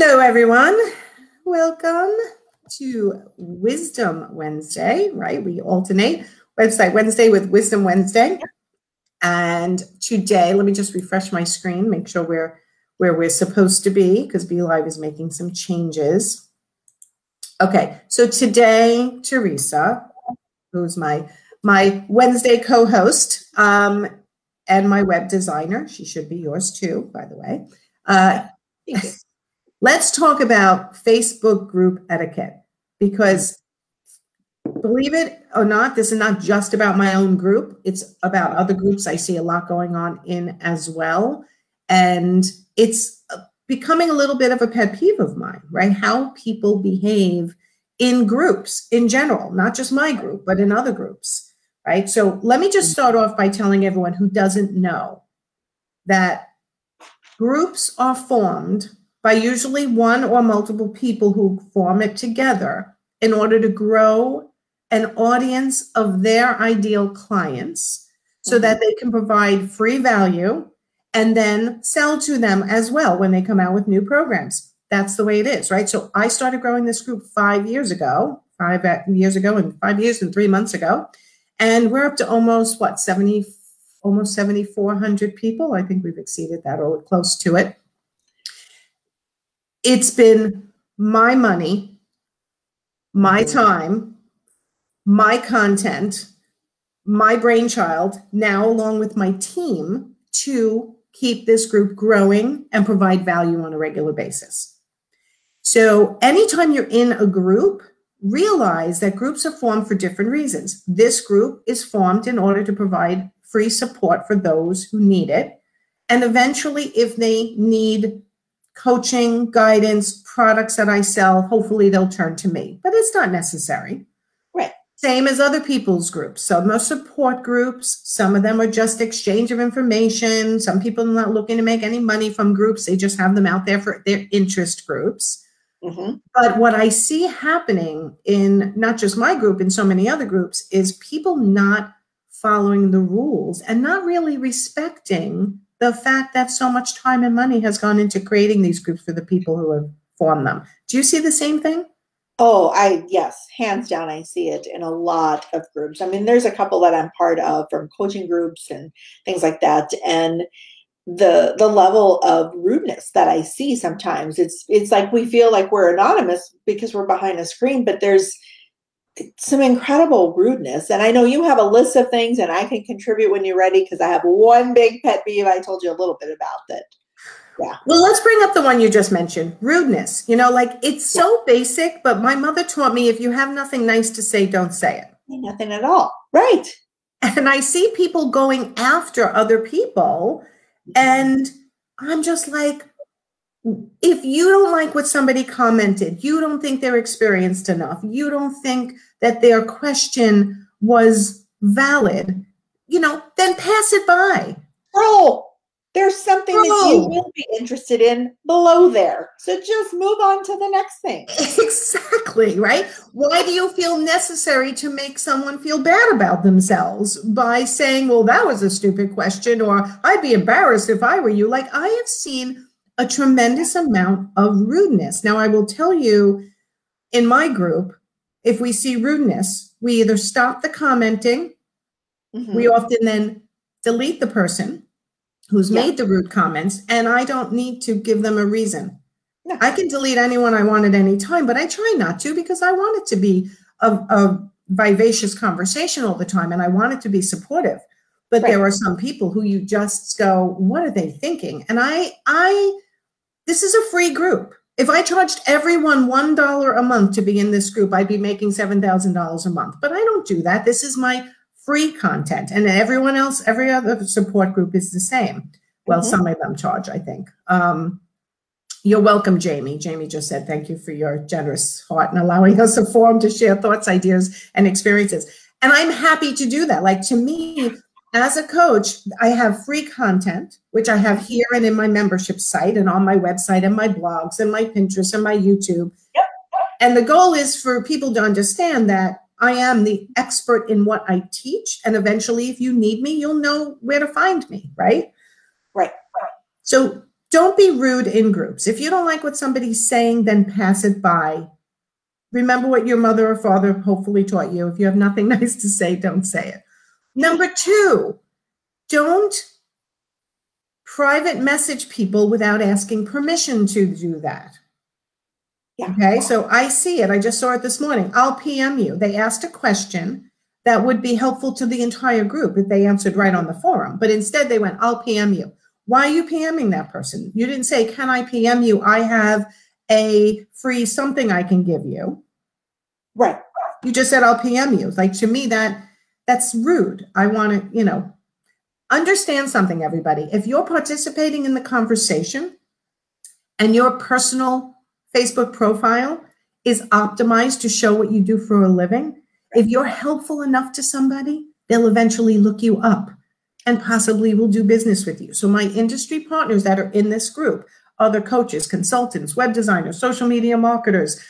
Hello, everyone. Welcome to Wisdom Wednesday, right? We alternate Website Wednesday with Wisdom Wednesday. And today, let me just refresh my screen, make sure we're where we're supposed to be, because BeLive is making some changes. Okay, so today, Teresa, who's my Wednesday co-host and my web designer, she should be yours too, by the way. Let's talk about Facebook group etiquette, because believe it or not, this is not just about my own group. It's about other groups I see a lot going on in as well. And it's becoming a little bit of a pet peeve of mine, right? How people behave in groups in general, not just my group, but in other groups, right? So let me just start off by telling everyone who doesn't know that groups are formed by usually one or multiple people who form it together in order to grow an audience of their ideal clients so that they can provide free value and then sell to them as well when they come out with new programs. That's the way it is, right? So I started growing this group 5 years ago, 5 years ago, and 5 years and 3 months ago. And we're up to almost, what, almost 7,400 people. I think we've exceeded that or close to it. It's been my money, my time, my content, my brainchild, now along with my team, to keep this group growing and provide value on a regular basis. So anytime you're in a group, realize that groups are formed for different reasons. This group is formed in order to provide free support for those who need it. And eventually, if they need coaching, guidance, products that I sell, hopefully they'll turn to me, but it's not necessary. Right. Same as other people's groups. Some are support groups. Some of them are just exchange of information. Some people are not looking to make any money from groups. They just have them out there for their interest groups. But what I see happening in not just my group, in so many other groups, is people not following the rules and not really respecting the fact that so much time and money has gone into creating these groups for the people who have formed them. Do you see the same thing? Oh, yes, hands down, I see it in a lot of groups. I mean, there's a couple that I'm part of from coaching groups and things like that. And the level of rudeness that I see sometimes, it's like we feel like we're anonymous because we're behind a screen, but there's some incredible rudeness. And I know you have a list of things, and I can contribute when you're ready, because I have one big pet peeve I told you a little bit about that. Yeah. Well, let's bring up the one you just mentioned, rudeness. You know, like, it's so basic, but my mother taught me, if you have nothing nice to say, don't say it. Nothing at all. Right. And I see people going after other people, and I'm just like, if you don't like what somebody commented, you don't think they're experienced enough, you don't think that their question was valid, you know, then pass it by. Bro, there's something that you will be interested in below there. So just move on to the next thing. Exactly, right? Why do you feel necessary to make someone feel bad about themselves by saying, well, that was a stupid question, or I'd be embarrassed if I were you? Like, I have seen a tremendous amount of rudeness. Now, I will tell you, in my group, if we see rudeness, we either stop the commenting, we often then delete the person who's made the rude comments, and I don't need to give them a reason. No. I can delete anyone I want at any time, but I try not to, because I want it to be a vivacious conversation all the time, and I want it to be supportive. But there are some people who you just go, what are they thinking? And this is a free group. If I charged everyone $1 a month to be in this group, I'd be making $7,000 a month. But I don't do that. This is my free content. And everyone else, every other support group is the same. Well, some of them charge, I think. You're welcome, Jamie. Jamie just said, thank you for your generous heart and allowing us a forum to share thoughts, ideas, and experiences. And I'm happy to do that. Like, to me, as a coach, I have free content, which I have here and in my membership site and on my website and my blogs and my Pinterest and my YouTube. And the goal is for people to understand that I am the expert in what I teach. And eventually, if you need me, you'll know where to find me, right? Right. So Don't be rude in groups. If you don't like what somebody's saying, then pass it by. Remember what your mother or father hopefully taught you. If you have nothing nice to say, don't say it. Number two, don't private message people without asking permission to do that. Yeah. Okay, so I see it. I just saw it this morning. I'll PM you. They asked a question that would be helpful to the entire group if they answered right on the forum. But instead they went, I'll PM you. Why are you PMing that person? You didn't say, can I PM you? I have a free something I can give you. Right. You just said, I'll PM you. Like, to me, that's rude. I want to, understand something, everybody. If you're participating in the conversation and your personal Facebook profile is optimized to show what you do for a living, if you're helpful enough to somebody, they'll eventually look you up and possibly will do business with you. So my industry partners that are in this group, other coaches, consultants, web designers, social media marketers,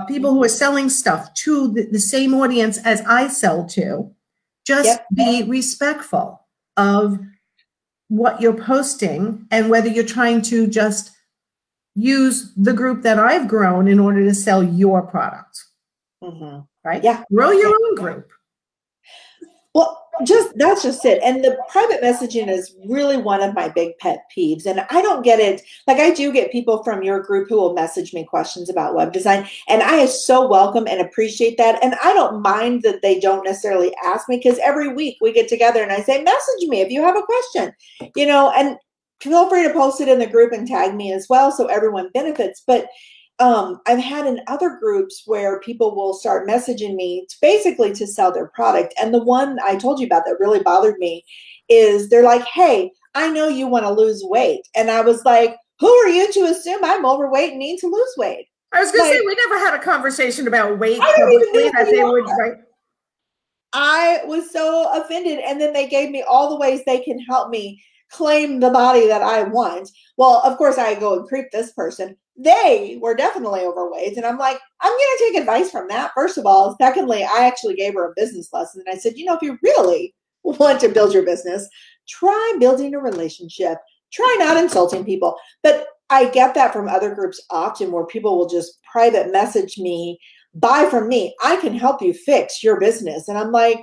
people who are selling stuff to the same audience as I sell to, just be respectful of what you're posting and whether you're trying to just use the group that I've grown in order to sell your product. Right? Yeah. Grow your own group. Well, that's just it. And the private messaging is really one of my big pet peeves. And I don't get it. Like, I do get people from your group who will message me questions about web design. And I so welcome and appreciate that. And I don't mind that they don't necessarily ask me, because every week we get together and I say, message me if you have a question, and feel free to post it in the group and tag me as well, so everyone benefits. But I've had in other groups where people will start messaging me basically to sell their product. And the one I told you about that really bothered me is they're like, hey, I know you want to lose weight. And I was like, who are you to assume I'm overweight and need to lose weight? I was going to say, we never had a conversation about weight. I don't even know that they would, right? I was so offended. And then they gave me all the ways they can help me claim the body that I want. Well, of course, I go and creep this person. They were definitely overweight. And I'm like, I'm going to take advice from that, first of all. Secondly, I actually gave her a business lesson. And I said, if you really want to build your business, try building a relationship. Try not insulting people. But I get that from other groups often, where people will just private message me, buy from me. I can help you fix your business. And I'm like,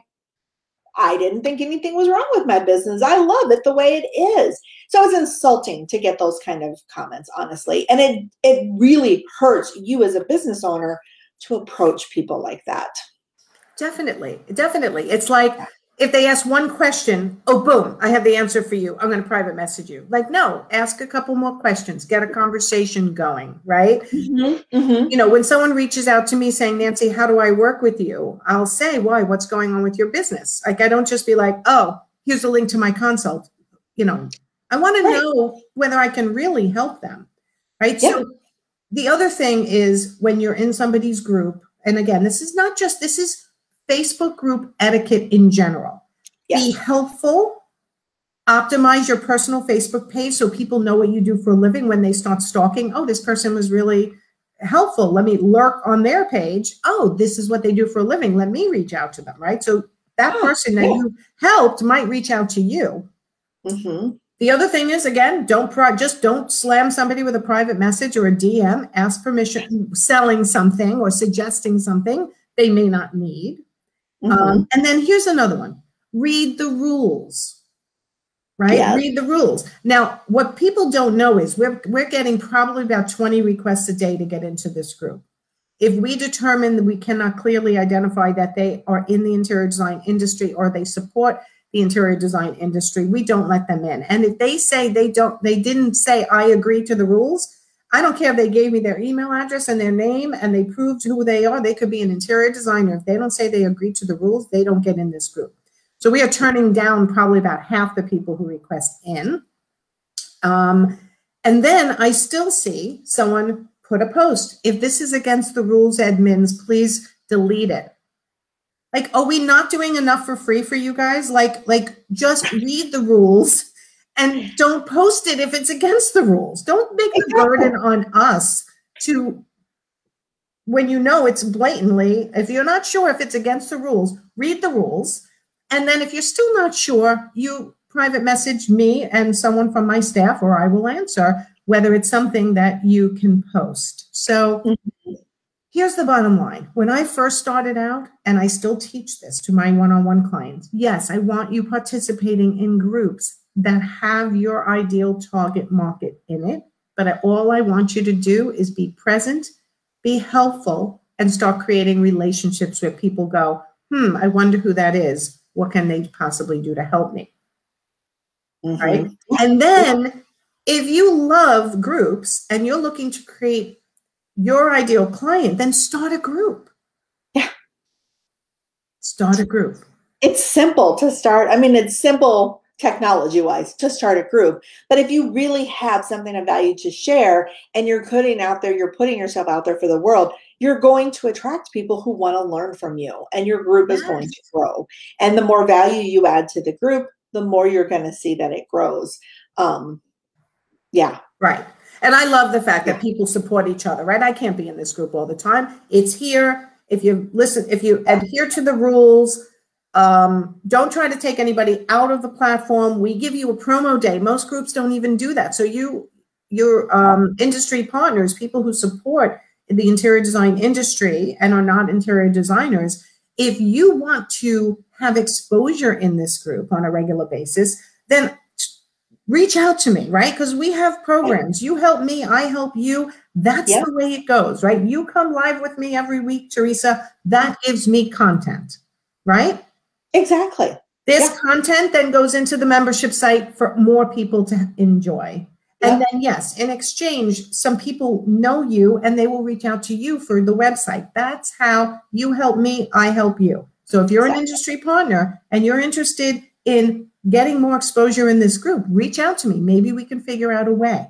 I didn't think anything was wrong with my business. I love it the way it is. So it's insulting to get those kind of comments, honestly. And it really hurts you as a business owner to approach people like that. Definitely. Definitely. It's like, if they ask one question, oh, boom, I have the answer for you. I'm going to private message you. Like, no, ask a couple more questions, get a conversation going, right? When someone reaches out to me saying, Nancy, how do I work with you? I'll say, why? What's going on with your business? Like, I don't just be like, oh, here's a link to my consult. I want to know whether I can really help them, right? Yeah. So the other thing is, when you're in somebody's group, and again, this is Facebook group etiquette in general. Yes. Be helpful. Optimize your personal Facebook page so people know what you do for a living. When they start stalking, oh, this person was really helpful. Let me lurk on their page. Oh, this is what they do for a living. Let me reach out to them, right? So that person that you helped might reach out to you. The other thing is, again, just don't slam somebody with a private message or a DM. Ask permission, selling something or suggesting something they may not need. And then here's another one. Read the rules, right? Yes. Read the rules. Now, what people don't know is we're getting probably about 20 requests a day to get into this group. If we determine that we cannot clearly identify that they are in the interior design industry or they support the interior design industry, we don't let them in. And if they say they didn't say, I agree to the rules, I don't care if they gave me their email address and their name and they proved who they are. They could be an interior designer. If they don't say they agree to the rules, they don't get in this group. So we are turning down probably about half the people who request in. And then I still see someone put a post. If this is against the rules, admins, please delete it. Like, are we not doing enough for free for you guys? Like just read the rules. And don't post it if it's against the rules. Don't make the burden on us to, when you know it's blatantly, if you're not sure if it's against the rules, read the rules. And then if you're still not sure, you private message me and someone from my staff, or I will answer. whether it's something that you can post. So here's the bottom line. When I first started out, and I still teach this to my one-on-one clients, yes, I want you participating in groups that have your ideal target market in it. But all I want you to do is be present, be helpful, and start creating relationships where people go, I wonder who that is. What can they possibly do to help me? Right? And then if you love groups and you're looking to create your ideal client, then start a group. Yeah. Start a group. It's simple to start. I mean, it's simple technology-wise to start a group. But if you really have something of value to share and you're putting yourself out there for the world, you're going to attract people who want to learn from you, and your group is going to grow. And the more value you add to the group, the more you're going to see that it grows. Yeah. Right. And I love the fact that people support each other, right? I can't be in this group all the time. It's here. If you listen, if you adhere to the rules, don't try to take anybody out of the platform. We give you a promo day. Most groups don't even do that. So your industry partners, people who support the interior design industry and are not interior designers, if you want to have exposure in this group on a regular basis, then reach out to me, right? Because we have programs. You help me, I help you. That's the way it goes, right? You come live with me every week, Teresa. That gives me content, right? Exactly. This content then goes into the membership site for more people to enjoy. And then, yes, in exchange, some people know you and they will reach out to you for the website. That's how you help me, I help you. So if you're an industry partner and you're interested in getting more exposure in this group, reach out to me. Maybe we can figure out a way.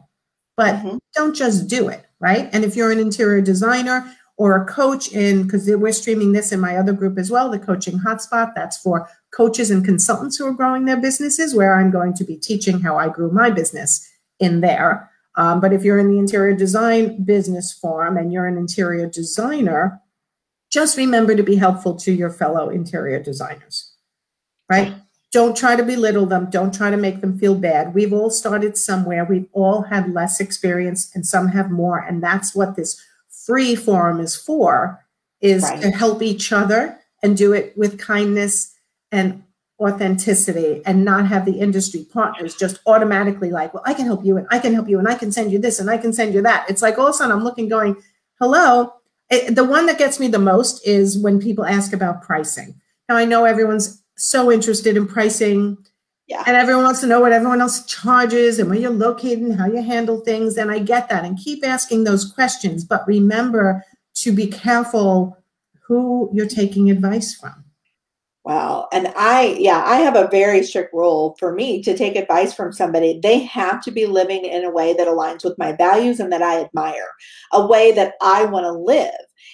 But don't just do it, right? And if you're an interior designer or a coach because we're streaming this in my other group as well, the Coaching Hotspot, that's for coaches and consultants who are growing their businesses, where I'm going to be teaching how I grew my business in there. But if you're in the interior design business forum and you're an interior designer, just remember to be helpful to your fellow interior designers, right? Don't try to belittle them. Don't try to make them feel bad. We've all started somewhere. We've all had less experience and some have more. And that's what this free forum is for, is to help each other and do it with kindness and authenticity, and not have the industry partners just automatically like, well, I can help you and I can help you and I can send you this and I can send you that. It's like all of a sudden I'm looking going, hello. The one that gets me the most is when people ask about pricing. Now I know everyone's so interested in pricing and everyone wants to know what everyone else charges and where you're located and how you handle things. And I get that, and keep asking those questions, but remember to be careful who you're taking advice from. Wow. And I have a very strict rule for me to take advice from somebody. They have to be living in a way that aligns with my values and that I admire, a way that I want to live.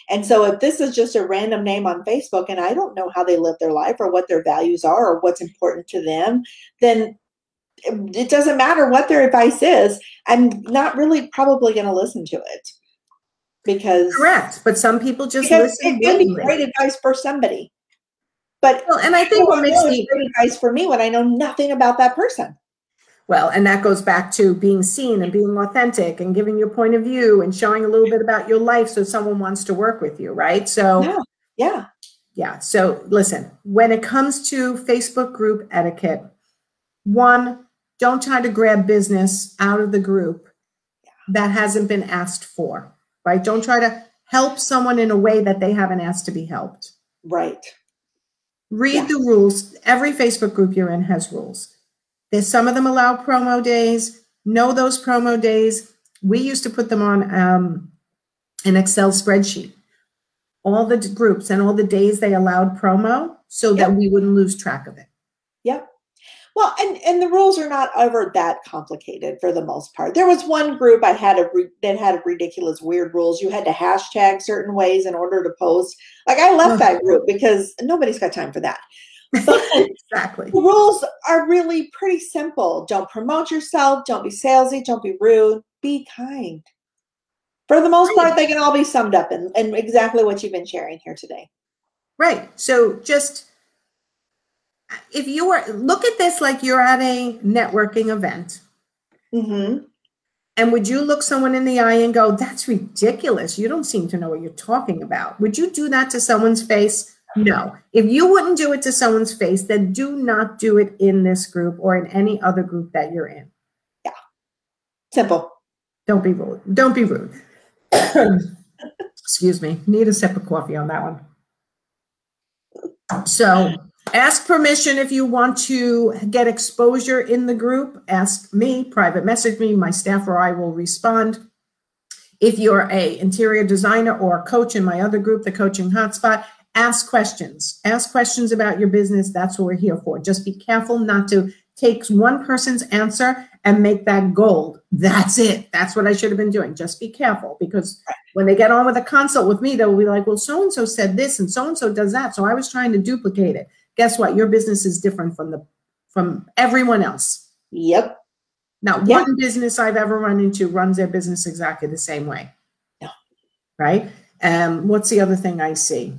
And so if this is just a random name on Facebook and I don't know how they live their life or what their values are or what's important to them, then it doesn't matter what their advice is. I'm not really probably going to listen to it. Because correct. But some people just listen. It can be great advice for somebody. But and I think what makes great advice for me when I know nothing about that person. Well, and that goes back to being seen and being authentic and giving your point of view and showing a little bit about your life so someone wants to work with you, right? So yeah. So listen, when it comes to Facebook group etiquette, one, don't try to grab business out of the group that hasn't been asked for, right? Don't try to help someone in a way that they haven't asked to be helped. Right. Read the rules. Every Facebook group you're in has rules. There's some of them allow promo days. Know those promo days. We used to put them on an Excel spreadsheet, all the groups and all the days they allowed promo, so that we wouldn't lose track of it. Yep. Well, and the rules are not ever that complicated for the most part. There was one group that had ridiculous, weird rules. You had to hashtag certain ways in order to post. Like I left that group because nobody's got time for that. But exactly. The rules are really pretty simple. Don't promote yourself. Don't be salesy. Don't be rude. Be kind. For the most part, they can all be summed up in exactly what you've been sharing here today. Right. So just, if you look at this like you're at a networking event And would you look someone in the eye and go, that's ridiculous. You don't seem to know what you're talking about. Would you do that to someone's face? No. If you wouldn't do it to someone's face, then do not do it in this group or in any other group that you're in. Yeah. Simple. Don't be rude. Don't be rude. Excuse me. Need a sip of coffee on that one. So ask permission if you want to get exposure in the group. Ask me, private message me, my staff or I will respond. If you're a interior designer or a coach in my other group, the Coaching Hotspot, ask questions. Ask questions about your business. That's what we're here for. Just be careful not to take one person's answer and make that gold. That's it. That's what I should have been doing. Just be careful, because when they get on with a consult with me, they'll be like, well, so-and-so said this and so-and-so does that. So I was trying to duplicate it. Guess what? Your business is different from everyone else. Yep. Not one business I've ever run into runs their business exactly the same way. No. Right? What's the other thing I see?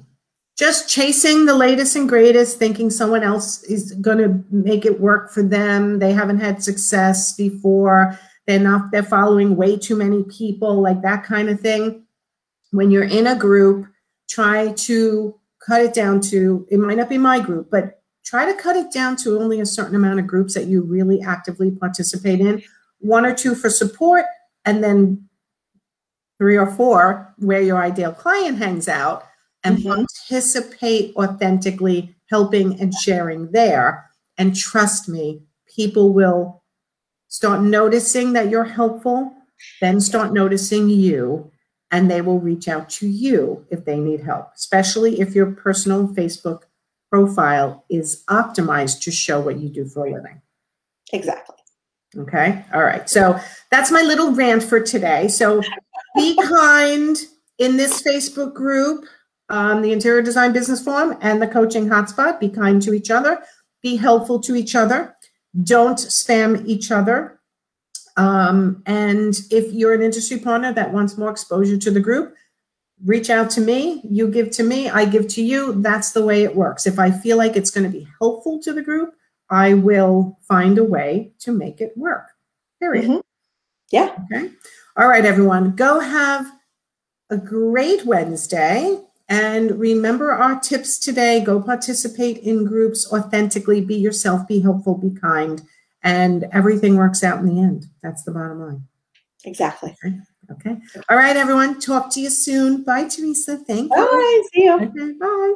Just chasing the latest and greatest, thinking someone else is going to make it work for them. They haven't had success before. They're following way too many people, like that kind of thing. When you're in a group, try to cut it down to, it might not be my group, but try to cut it down to only a certain amount of groups that you really actively participate in. 1 or 2 for support, and then 3 or 4 where your ideal client hangs out, and participate authentically, helping and sharing there. And trust me, people will start noticing that you're helpful, then start noticing you, and they will reach out to you if they need help, especially if your personal Facebook profile is optimized to show what you do for a living. Exactly. Okay. All right. So that's my little rant for today. So be kind in this Facebook group, the Interior Design Business Forum and the Coaching Hotspot. Be kind to each other. Be helpful to each other. Don't spam each other. And if you're an industry partner that wants more exposure to the group, reach out to me. You give to me, I give to you. That's the way it works. If I feel like it's going to be helpful to the group, I will find a way to make it work. Period. Yeah. Okay. All right, everyone. Go have a great Wednesday. And remember our tips today. Go participate in groups authentically. Be yourself. Be helpful. Be kind. And everything works out in the end. That's the bottom line. Exactly. Okay. All right, everyone. Talk to you soon. Bye, Teresa. Thank you. Bye. See you. Okay, bye.